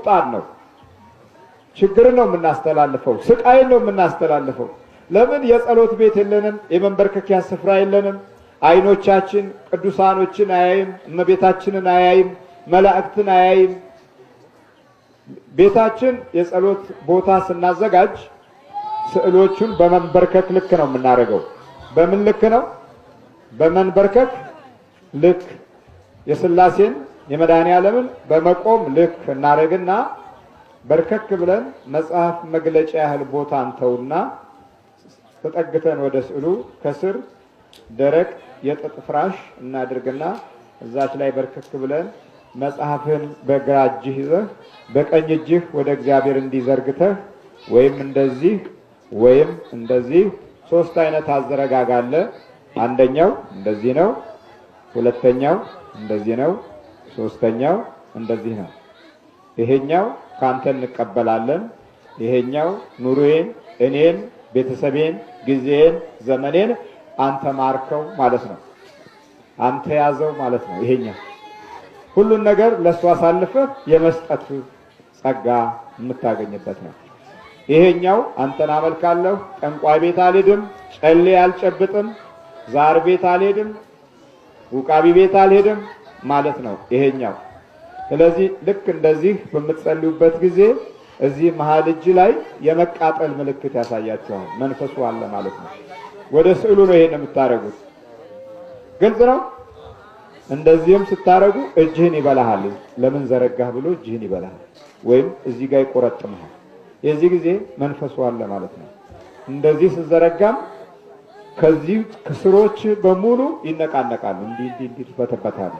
ቁጣን ነው፣ ችግርን ነው የምናስተላልፈው፣ ስቃይን ነው የምናስተላልፈው። ለምን የጸሎት ቤት የለንም? የመንበርከኪያ ስፍራ የለንም? አይኖቻችን ቅዱሳኖችን አያይም፣ እመቤታችንን አያይም፣ መላእክትን አያይም። ቤታችን የጸሎት ቦታ ስናዘጋጅ ስዕሎቹን በመንበርከክ ልክ ነው የምናደርገው። በምን ልክ ነው? በመንበርከክ ልክ። የሥላሴን የመድኃኔዓለምን በመቆም ልክ እናደርግና በርከክ ብለን መጽሐፍ መግለጫ ያህል ቦታ እንተውና ተጠግተን ወደ ስዕሉ ከስር ደረቅ የጥጥ ፍራሽ እናድርግና እዛች ላይ በርከክ ብለን መጽሐፍን በግራ እጅህ ይዘህ በቀኝ እጅህ ወደ እግዚአብሔር እንዲዘርግተህ ወይም እንደዚህ ሶስት አይነት አዘረጋጋለ። አንደኛው እንደዚህ ነው፣ ሁለተኛው እንደዚህ ነው፣ ሶስተኛው እንደዚህ ነው። ይሄኛው ካንተ እንቀበላለን፣ ይሄኛው ኑሮዬን፣ እኔን፣ ቤተሰቤን፣ ጊዜን፣ ዘመኔን አንተ ማርከው ማለት ነው። አንተ ያዘው ማለት ነው። ይሄኛው ሁሉን ነገር ለሱ አሳልፈህ የመስጠት ጸጋ የምታገኝበት ነው። ይሄኛው አንተን አመልካለሁ፣ ጠንቋይ ቤት አልሄድም፣ ጨሌ አልጨብጥም፣ ዛር ቤት አልሄድም፣ ውቃቢ ቤት አልሄድም ማለት ነው ይሄኛው። ስለዚህ ልክ እንደዚህ በምትጸልዩበት ጊዜ እዚህ መሃል እጅ ላይ የመቃጠል ምልክት ያሳያችኋል። መንፈሱ አለ ማለት ነው። ወደ ስዕሉ ነው ይሄን የምታረጉት። ግልጽ ነው። እንደዚህም ስታረጉ እጅህን ይበላሃል። ለምን ዘረጋህ ብሎ እጅህን ይበላሃል፣ ወይም እዚህ ጋር ይቆረጥምሃል። የዚህ ጊዜ መንፈሱ አለ ማለት ነው። እንደዚህ ሲዘረጋም ከዚህ ክስሮች በሙሉ ይነቃነቃሉ፣ እንዲህ ይፈተፈታሉ።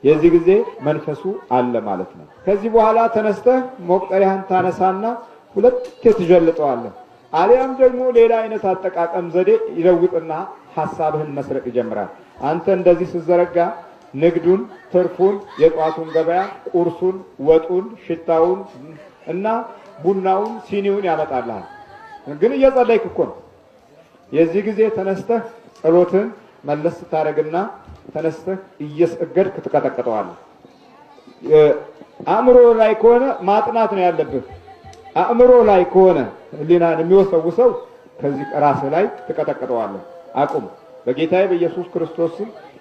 የዚህ ጊዜ መንፈሱ አለ ማለት ነው። ከዚህ በኋላ ተነስተህ መቁጠሪያህን ታነሳና ሁለቴ ትጀልጠዋለህ። አሊያም ደግሞ ሌላ አይነት አጠቃቀም ዘዴ ይለውጥና ሐሳብህን መስረቅ ይጀምራል። አንተ እንደዚህ ስትዘረጋ ንግዱን፣ ትርፉን፣ የጧቱን ገበያ፣ ቁርሱን፣ ወጡን፣ ሽታውን እና ቡናውን፣ ሲኒውን ያመጣልሃል። ግን እየጸለይክ እኮ ነው። የዚህ ጊዜ ተነስተህ ጸሎትን መለስ ታረግና ተነስተህ እየሰገድክ ትቀጠቅጠዋለህ። አእምሮ ላይ ከሆነ ማጥናት ነው ያለብህ። አእምሮ ላይ ከሆነ ህሊናን የሚወሰውሰው ከዚህ ራስህ ላይ ትቀጠቅጠዋለህ። አቁም። በጌታዬ በኢየሱስ ክርስቶስ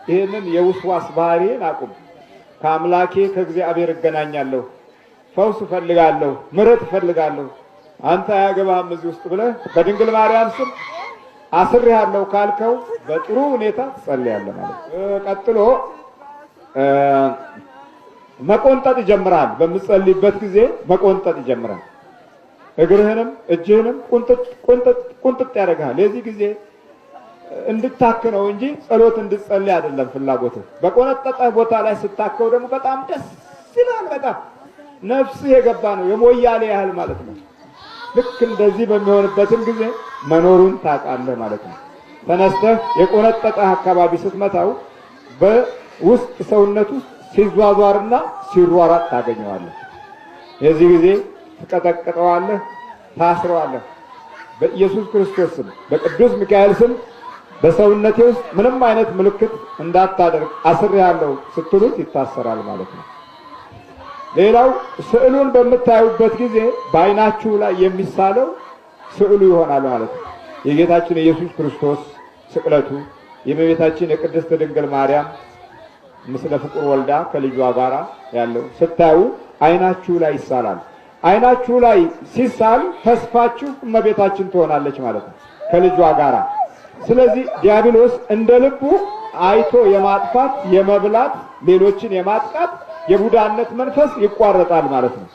ይሄንን የውስዋስ ባህሪን አቁም። ከአምላኬ ከእግዚአብሔር እገናኛለሁ፣ ፈውስ እፈልጋለሁ፣ ምሕረት እፈልጋለሁ፣ አንተ አያገባህም እዚህ ውስጥ ብለህ በድንግል ማርያም ስም አስሬሃለሁ ካልከው በጥሩ ሁኔታ ትጸልያለህ ማለት ነው። ቀጥሎ መቆንጠጥ ይጀምራል። በምትጸልይበት ጊዜ መቆንጠጥ ይጀምራል። እግርህንም እጅህንም ቁንጥጥ ያደርግሃል። የዚህ ጊዜ እንድታክነው እንጂ ጸሎት እንድትጸልይ አይደለም ፍላጎትህ። በቆነጠጠ ቦታ ላይ ስታከው ደግሞ በጣም ደስ ይላል። በጣም ነፍስህ የገባ ነው፣ የሞያሌ ያህል ማለት ነው። ልክ እንደዚህ በሚሆንበትም ጊዜ መኖሩን ታውቃለህ ማለት ነው። ተነስተህ የቆነጠጠ አካባቢ ስትመታው በውስጥ ሰውነት ውስጥ ሲዟዟርና ሲሯራጥ ታገኘዋለህ። የዚህ ጊዜ ትቀጠቅጠዋለህ፣ ታስረዋለህ። በኢየሱስ ክርስቶስ ስም በቅዱስ ሚካኤል ስም በሰውነቴ ውስጥ ምንም አይነት ምልክት እንዳታደርግ አስሬሃለሁ ስትሉት ይታሰራል ማለት ነው። ሌላው ስዕሉን በምታዩበት ጊዜ በአይናችሁ ላይ የሚሳለው ስዕሉ ይሆናል ማለት ነው። የጌታችን የኢየሱስ ክርስቶስ ስቅለቱ፣ የእመቤታችን የቅድስት ድንግል ማርያም ምስለ ፍቁር ወልዳ ከልጇ ጋር ያለው ስታዩ አይናችሁ ላይ ይሳላል። አይናችሁ ላይ ሲሳል ተስፋችሁ እመቤታችን ትሆናለች ማለት ነው ከልጇ ጋር። ስለዚህ ዲያብሎስ እንደ ልቡ አይቶ የማጥፋት የመብላት ሌሎችን የማጥቃት የቡዳነት መንፈስ ይቋረጣል ማለት ነው።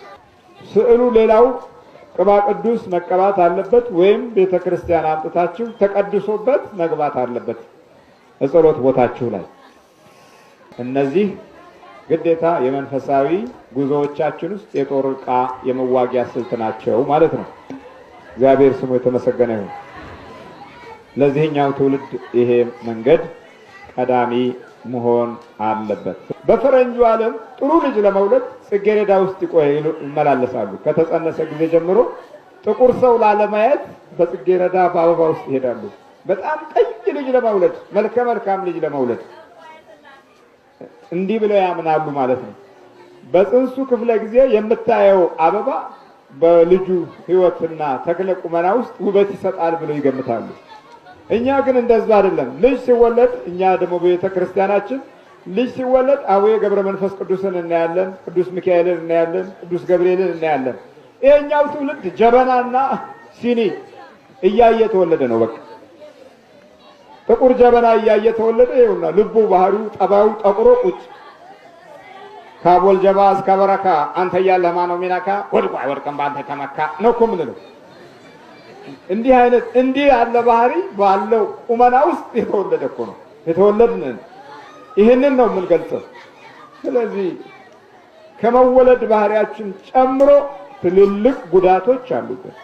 ስዕሉ ሌላው ቅባ ቅዱስ መቀባት አለበት፣ ወይም ቤተክርስቲያን አምጥታችሁ ተቀድሶበት መግባት አለበት የጸሎት ቦታችሁ ላይ። እነዚህ ግዴታ የመንፈሳዊ ጉዞዎቻችን ውስጥ የጦር ዕቃ የመዋጊያ ስልት ናቸው ማለት ነው። እግዚአብሔር ስሙ የተመሰገነ ይሁን። ለዚህኛው ትውልድ ይሄ መንገድ ቀዳሚ መሆን አለበት። በፈረንጁ ዓለም ጥሩ ልጅ ለመውለድ ጽጌረዳ ውስጥ ይመላለሳሉ። ከተጸነሰ ጊዜ ጀምሮ ጥቁር ሰው ላለማየት በጽጌረዳ በአበባ ውስጥ ይሄዳሉ። በጣም ቀይ ልጅ ለመውለድ፣ መልከ መልካም ልጅ ለመውለድ እንዲህ ብለው ያምናሉ ማለት ነው። በጽንሱ ክፍለ ጊዜ የምታየው አበባ በልጁ ሕይወትና ተክለ ቁመና ውስጥ ውበት ይሰጣል ብለው ይገምታሉ። እኛ ግን እንደዛ አይደለም። ልጅ ሲወለድ እኛ ደግሞ በቤተ ክርስቲያናችን ልጅ ሲወለድ አቡነ ገብረ መንፈስ ቅዱስን እናያለን፣ ቅዱስ ሚካኤልን እናያለን፣ ቅዱስ ገብርኤልን እናያለን። ይሄኛው ትውልድ ጀበናና ሲኒ እያየ ተወለደ ነው። በቃ ጥቁር ጀበና እያየ ተወለደ። ይኸውና ልቡ ባህሪው ጠባዩ ጠቁሮ ቁጭ ካቦል ጀባ እስከ በረካ አንተ ያለህ ማነው ሚናካ ወድቋ ወድቀም ባንተ ተመካ ነው እኮ የምንለው። እንዲህ ያለ ባህሪ ባለው ቁመና ውስጥ የተወለደ እኮ ነው የተወለድን። ይህንን ነው የምንገልጸው። ስለዚህ ከመወለድ ባህሪያችን ጨምሮ ትልልቅ ጉዳቶች አሉበት።